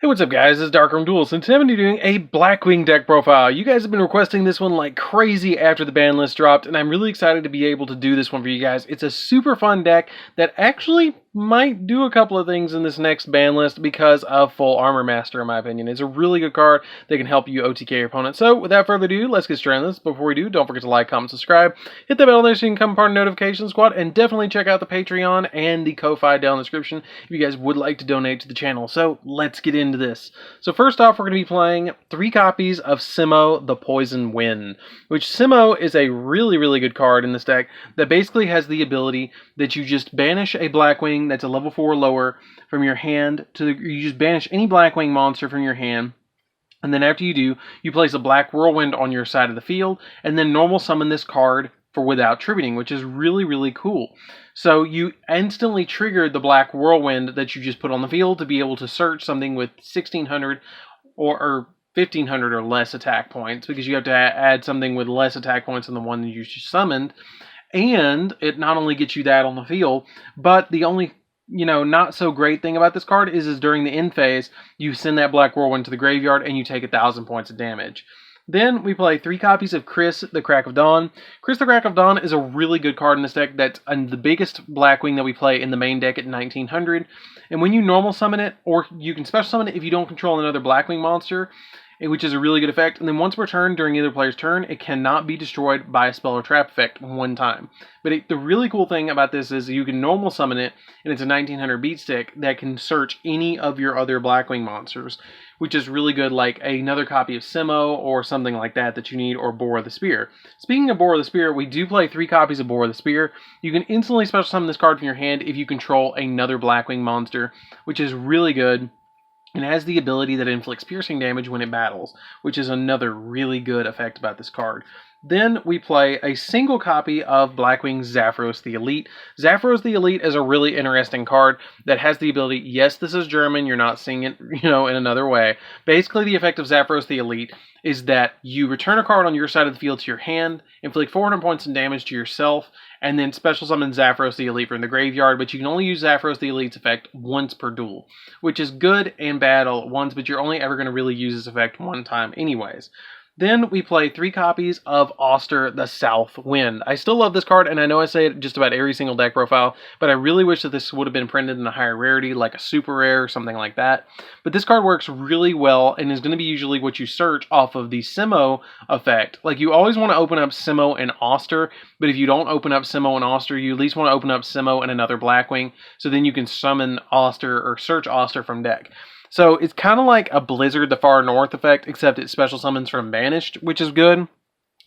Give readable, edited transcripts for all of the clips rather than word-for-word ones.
Hey, what's up guys, it's DarkArmedDuelist, and today I'm going to be doing a Blackwing deck profile. You guys have been requesting this one like crazy after the ban list dropped, and I'm really excited to be able to do this one for you guys. It's a super fun deck that actually might do a couple of things in this next ban list because of Full Armor Master, in my opinion. It's a really good card that can help you OTK your opponent. So, without further ado, let's get straight on this. Before we do, don't forget to like, comment, subscribe, hit the bell there so you can become part of the notification squad, and definitely check out the Patreon and the Ko-Fi down in the description if you guys would like to donate to the channel. So, let's get into this. So first off, we're going to be playing 3 copies of Simo the Poison Wind, which Simo is a really good card in this deck that basically has the ability that you just banish a Blackwing that's a level 4 or lower from your hand you just banish any Blackwing monster from your hand. And then after you do, you place a Black Whirlwind on your side of the field, and then normal summon this card for without tributing, which is really cool. So you instantly triggered the Black Whirlwind that you just put on the field to be able to search something with 1600 or 1500 or less attack points, because you have to add something with less attack points than the one that you just summoned. And it not only gets you that on the field, but the only not so great thing about this card is during the end phase, you send that Black Whirlwind to the graveyard and you take 1000 points of damage. Then we play 3 copies of Chris the Crack of Dawn. Chris the Crack of Dawn is a really good card in this deck that's the biggest Blackwing that we play in the main deck at 1900. And when you normal summon it, or you can special summon it if you don't control another Blackwing monster, which is a really good effect. And then once per turn, during either player's turn, it cannot be destroyed by a spell or trap effect one time. But the really cool thing about this is you can normal summon it, and it's a 1900 beat stick that can search any of your other Blackwing monsters, which is really good, like another copy of Simo or something like that you need, or Boar the Spear. Speaking of Boar the Spear, we do play 3 copies of Boar the Spear. You can instantly special summon this card from your hand if you control another Blackwing monster, which is really good. And has the ability that inflicts piercing damage when it battles, which is another really good effect about this card. Then we play a single copy of Blackwing Zaphros the Elite. Zaphros the Elite is a really interesting card that has the ability, yes, this is German, you're not seeing it, in another way. Basically, the effect of Zaphros the Elite is that you return a card on your side of the field to your hand, inflict 400 points in damage to yourself, and then special summon Zaphros the Elite from the graveyard, but you can only use Zaphros the Elite's effect once per duel, which is good and bad all at once, but you're only ever going to really use this effect one time anyways. Then we play 3 copies of Oster the South Wind. I still love this card, and I know I say it just about every single deck profile, but I really wish that this would have been printed in a higher rarity, like a super rare or something like that. But this card works really well, and is going to be usually what you search off of the Simo effect. Like, you always want to open up Simo and Oster, but if you don't open up Simo and Oster, you at least want to open up Simo and another Blackwing, so then you can summon Oster or search Oster from deck. So it's kind of like a Blizzard the Far North effect, except it special summons from Banished, which is good.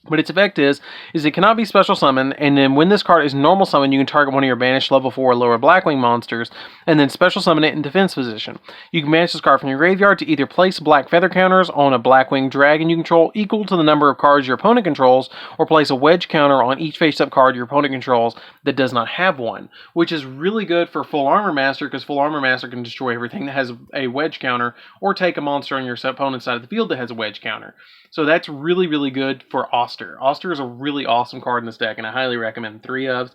But its effect is it cannot be special summoned, and then when this card is normal summoned, you can target one of your banished level 4 or lower Blackwing monsters, and then special summon it in defense position. You can banish this card from your graveyard to either place black feather counters on a Blackwing dragon you control equal to the number of cards your opponent controls, or place a wedge counter on each face-up card your opponent controls that does not have one, which is really good for Full Armor Master, because Full Armor Master can destroy everything that has a wedge counter, or take a monster on your opponent's side of the field that has a wedge counter. So that's really good for Oster. Oster is a really awesome card in this deck, and I highly recommend 3 of.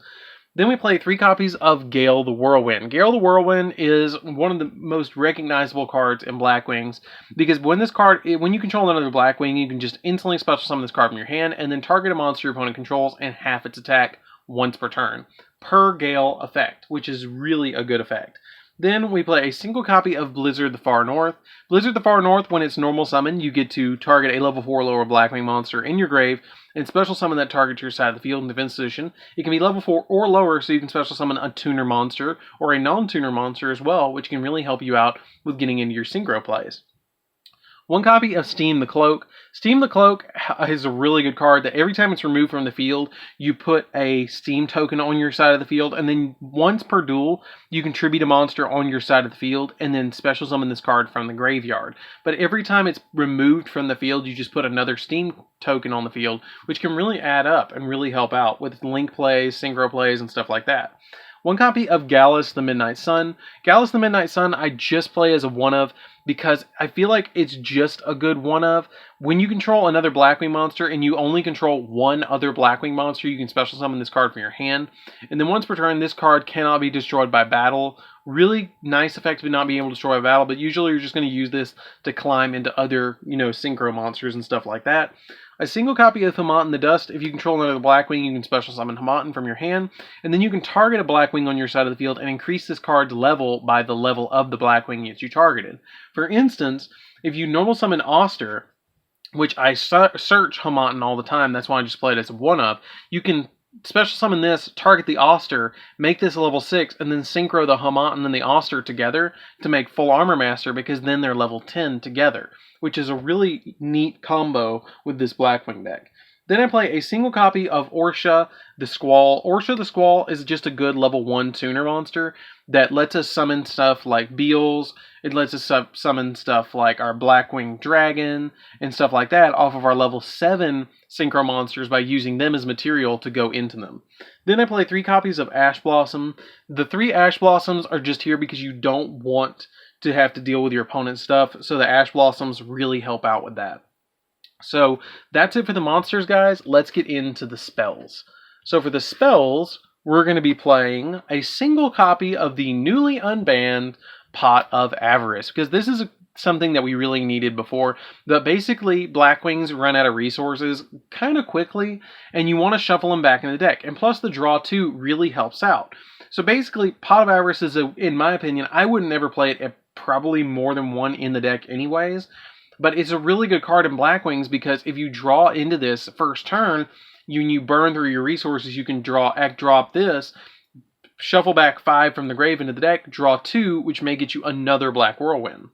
Then we play 3 copies of Gale the Whirlwind. Gale the Whirlwind is one of the most recognizable cards in Blackwings, because when you control another Blackwing, you can just instantly special summon this card from your hand, and then target a monster your opponent controls and half its attack once per turn, per Gale effect, which is really a good effect. Then we play a single copy of Blizzard the Far North. Blizzard the Far North, when it's normal summon, you get to target a level 4 or lower Blackwing monster in your grave, and special summon that target to your side of the field in defense position. It can be level 4 or lower, so you can special summon a tuner monster, or a non-tuner monster as well, which can really help you out with getting into your synchro plays. 1 copy of Steam the Cloak. Steam the Cloak is a really good card that every time it's removed from the field, you put a Steam token on your side of the field, and then once per duel, you can tribute a monster on your side of the field, and then special summon this card from the graveyard. But every time it's removed from the field, you just put another Steam token on the field, which can really add up and really help out with link plays, synchro plays, and stuff like that. 1 copy of Gallus the Midnight Sun. Gallus the Midnight Sun I just play as a one-of, because I feel like it's just a good one-of. When you control another Blackwing monster and you only control one other Blackwing monster, you can special summon this card from your hand. And then once per turn, this card cannot be destroyed by battle Really nice effect of not being able to destroy a battle, but usually you're just going to use this to climb into other, synchro monsters and stuff like that. A single copy of Hamaten the Dust. If you control another Blackwing, you can special summon Hamaten from your hand, and then you can target a Blackwing on your side of the field and increase this card's level by the level of the Blackwing that you targeted. For instance, if you normal summon Oster, which I search Hamaten all the time, that's why I just play it as a 1-up, you can special summon this, target the Oster, make this a level 6, and then synchro the Hamaten and the Oster together to make full Armor Master, because then they're level 10 together, which is a really neat combo with this Blackwing deck. Then I play a single copy of Orsha the Squall. Orsha the Squall is just a good level 1 tuner monster that lets us summon stuff like Beals. It lets us summon stuff like our Blackwing Dragon and stuff like that off of our level 7 synchro monsters by using them as material to go into them. Then I play 3 copies of Ash Blossom. The 3 Ash Blossoms are just here because you don't want to have to deal with your opponent's stuff, so the Ash Blossoms really help out with that. So that's it for the monsters, guys. Let's get into the spells. So for the spells, we're going to be playing a single copy of the newly unbanned Pot of Avarice, because this is something that we really needed before. But basically, Blackwings run out of resources kind of quickly, and you want to shuffle them back in the deck. And plus, the draw 2 really helps out. So basically, Pot of Avarice is, in my opinion, I would never play it at probably more than 1 in the deck anyways. But it's a really good card in Blackwings because if you draw into this first turn, you burn through your resources, you can drop this, shuffle back 5 from the grave into the deck, draw 2, which may get you another Black Whirlwind.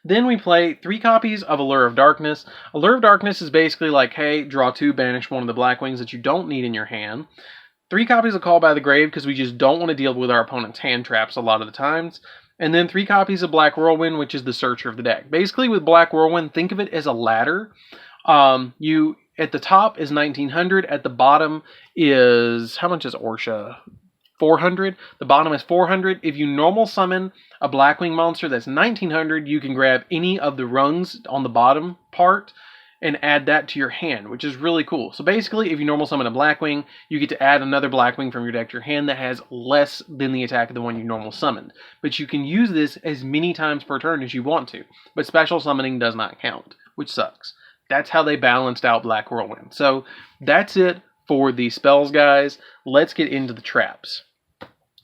Then we play 3 copies of Allure of Darkness. Allure of Darkness is basically like, hey, draw 2, banish one of the Blackwings that you don't need in your hand. 3 copies of Call by the Grave because we just don't want to deal with our opponent's hand traps a lot of the times. And then 3 copies of Black Whirlwind, which is the Searcher of the deck. Basically, with Black Whirlwind, think of it as a ladder. At the top is 1900. At the bottom is, how much is Orsha? 400. The bottom is 400. If you normal summon a Blackwing monster that's 1900, you can grab any of the rungs on the bottom part and add that to your hand, which is really cool. So basically, if you normal summon a Blackwing, you get to add another Blackwing from your deck to your hand that has less than the attack of the one you normal summoned. But you can use this as many times per turn as you want to. But special summoning does not count, which sucks. That's how they balanced out Black Whirlwind. So that's it for the spells, guys. Let's get into the traps.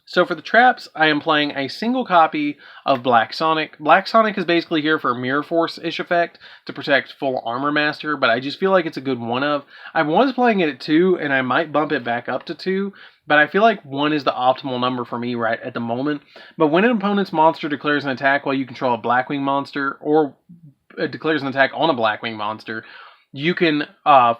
So for the traps, I am playing a single copy of Black Sonic. Black Sonic is basically here for a Mirror Force-ish effect to protect full Armor Master, but I just feel like it's a good 1-of. I was playing it at 2, and I might bump it back up to 2, but I feel like 1 is the optimal number for me right at the moment. But when an opponent's monster declares an attack while you control a Blackwing monster, or declares an attack on a Blackwing monster, you can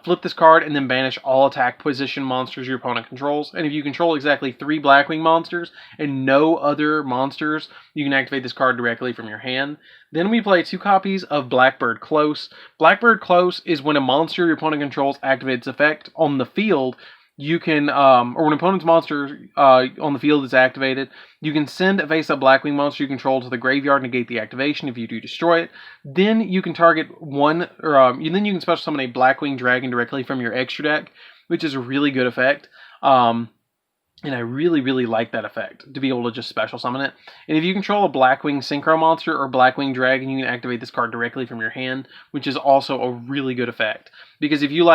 flip this card and then banish all attack position monsters your opponent controls. And if you control exactly 3 Blackwing monsters and no other monsters, you can activate this card directly from your hand. Then we play 2 copies of Blackbird Close. Blackbird Close is when a monster your opponent controls activates its effect on the field. You can, or when an opponent's monster on the field is activated, you can send a face-up Blackwing monster you control to the graveyard, negate the activation if you do destroy it. Then you can target then you can special summon a Blackwing Dragon directly from your extra deck, which is a really good effect. And I really, really like that effect, to be able to just special summon it. And if you control a Blackwing Synchro monster or Blackwing Dragon, you can activate this card directly from your hand, which is also a really good effect. Because if you,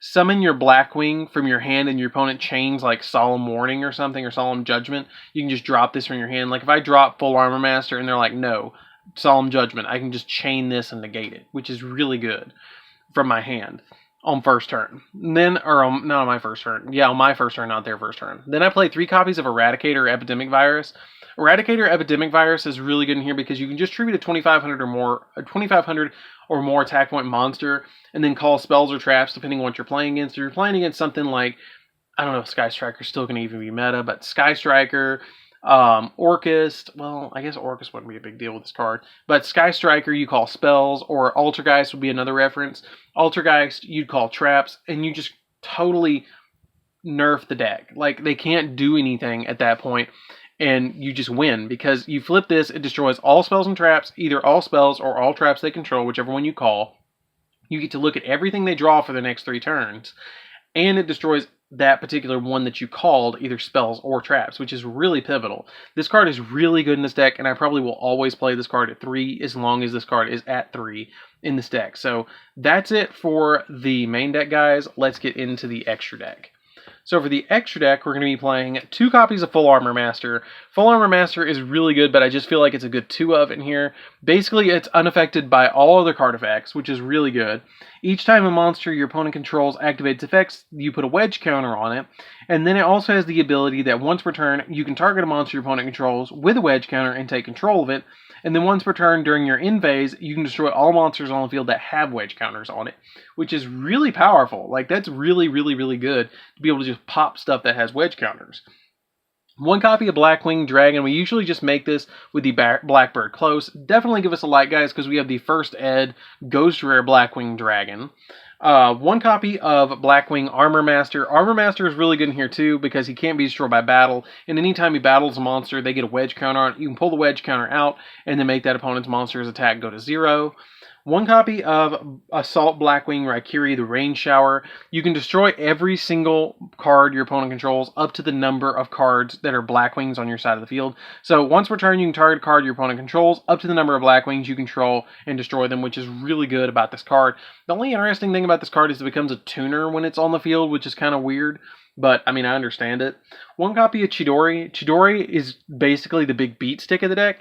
summon your Blackwing from your hand and your opponent chains, Solemn Warning or something, or Solemn Judgment, you can just drop this from your hand. Like, if I drop Full Armor Master and they're like, no, Solemn Judgment, I can just chain this and negate it, which is really good from my hand. On first turn. Not on my first turn. Yeah, on my first turn, not their first turn. Then I play 3 copies of Eradicator Epidemic Virus. Eradicator Epidemic Virus is really good in here because you can just tribute a 2500 or more attack point monster and then call spells or traps depending on what you're playing against. If you're playing against something like, I don't know if Sky Striker's still going to even be meta, but Sky Striker, Orcust, well, I guess Orcust wouldn't be a big deal with this card, but Sky Striker you call spells, or Altergeist would be another reference. Altergeist you'd call traps, and you just totally nerf the deck. They can't do anything at that point, and you just win, because you flip this, it destroys all spells and traps, either all spells or all traps they control, whichever one you call. You get to look at everything they draw for the next 3 turns, and it destroys that particular one that you called, either spells or traps, which is really pivotal. This card is really good in this deck, and I probably will always play this card at 3 as long as this card is at 3 in this deck. So that's it for the main deck, guys. Let's get into the extra deck. So for the extra deck, we're going to be playing 2 copies of Full Armor Master. Full Armor Master is really good, but I just feel like it's a good 2 of in here. Basically, it's unaffected by all other card effects, which is really good. Each time a monster your opponent controls activates effects, you put a wedge counter on it. And then it also has the ability that once per turn, you can target a monster your opponent controls with a wedge counter and take control of it. And then once per turn during your end phase, you can destroy all monsters on the field that have wedge counters on it, which is really powerful. Like, that's really, really, really good to be able to just pop stuff that has wedge counters. 1 copy of Blackwing Dragon. We usually just make this with the Blackbird Close. Definitely give us a like, guys, because we have the first ed Ghost Rare Blackwing Dragon. 1 copy of Blackwing Armor Master. Armor Master is really good in here too because he can't be destroyed by battle. And anytime he battles a monster, they get a wedge counter on it. You can pull the wedge counter out and then make that opponent's monster's attack go to 0. 1 copy of Assault Blackwing Raikiri, the Rain Shower. You can destroy every single card your opponent controls up to the number of cards that are Blackwings on your side of the field. So once per turn, you can target a card your opponent controls up to the number of Blackwings you control and destroy them, which is really good about this card. The only interesting thing about this card is it becomes a tuner when it's on the field, which is kind of weird. But, I mean, I understand it. 1 copy of Chidori. Chidori is basically the big beat stick of the deck.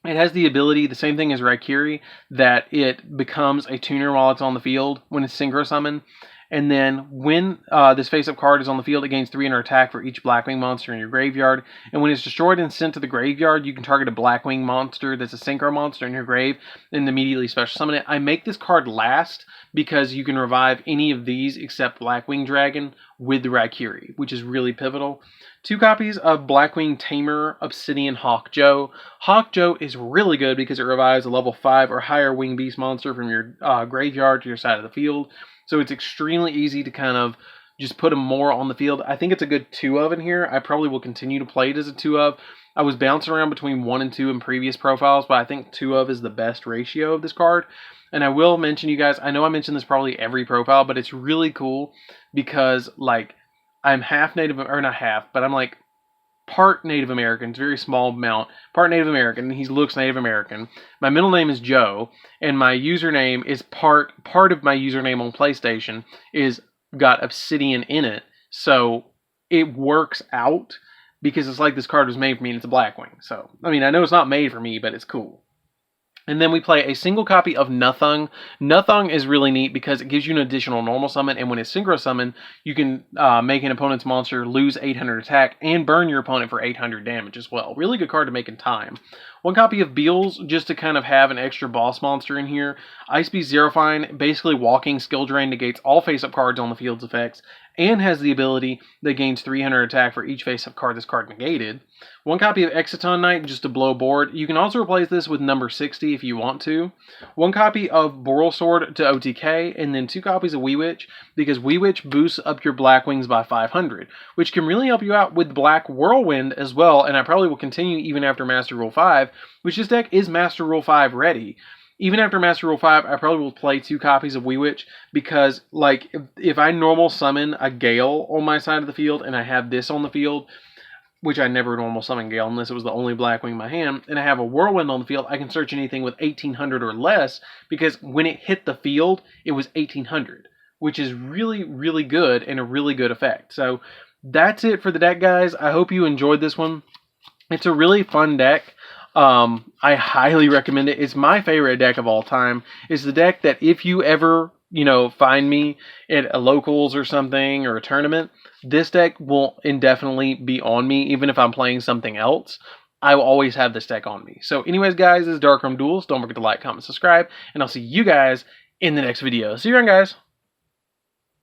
It has the ability, the same thing as Raikiri, that it becomes a tuner while it's on the field when it's synchro summon. And then when this face-up card is on the field, it gains 300 attack for each Blackwing monster in your graveyard. And when it's destroyed and sent to the graveyard, you can target a Blackwing monster that's a synchro monster in your grave and immediately special summon it. I make this card last because you can revive any of these except Blackwing Dragon with the Raikiri, which is really pivotal. 2 copies of Blackwing Tamer Obsidian Hawk Joe. Hawk Joe is really good because it revives a level 5 or higher wing beast monster from your graveyard to your side of the field. So it's extremely easy to kind of just put them more on the field. I think it's a good 2 of in here. I probably will continue to play it as a 2 of. I was bouncing around between 1 and 2 in previous profiles, but I think 2 of is the best ratio of this card. And I will mention, you guys, I know I mention this probably every profile, but it's really cool because, like, I'm half Native, or not half, but I'm like part Native American. It's a very small amount. Part Native American. He looks Native American. My middle name is Joe, and my username is part of my username on PlayStation is got Obsidian in it. So it works out because it's like this card was made for me and it's a Blackwing. So, I mean, I know it's not made for me, but it's cool. And then we play a single copy of Nuthung. Nuthung is really neat because it gives you an additional normal summon, and when it's synchro summon, you can make an opponent's monster lose 800 attack and burn your opponent for 800 damage as well. Really good card to make in time. 1 copy of Beals, just to kind of have an extra boss monster in here. Ice Beast Zerofine, basically walking skill drain, negates all face-up cards on the field's effects, and has the ability that gains 300 attack for each face-up card this card negated. 1 copy of Exciton Knight, just to blow board. You can also replace this with number 60 if you want to. 1 copy of Boral Sword to OTK, and then 2 copies of Wee Witch, because Wee Witch boosts up your Blackwings by 500, which can really help you out with Black Whirlwind as well, and I probably will continue even after Master Rule 5, which this deck is Master Rule 5 ready. Even after Master Rule 5, I probably will play 2 copies of Wee Witch because, like, if I normal summon a Gale on my side of the field and I have this on the field, which I never normal summon Gale unless it was the only Blackwing in my hand, and I have a Whirlwind on the field, I can search anything with 1800 or less because when it hit the field, it was 1800, which is really, really good and a really good effect. So that's it for the deck, guys. I hope you enjoyed this one. It's a really fun deck. I highly recommend it. It's my favorite deck of all time. It's the deck that if you ever, find me at a locals or something or a tournament, this deck will indefinitely be on me, even if I'm playing something else. I will always have this deck on me. So anyways, guys, this is DarkArmedDuelist. Don't forget to like, comment, subscribe, and I'll see you guys in the next video. See you around, guys.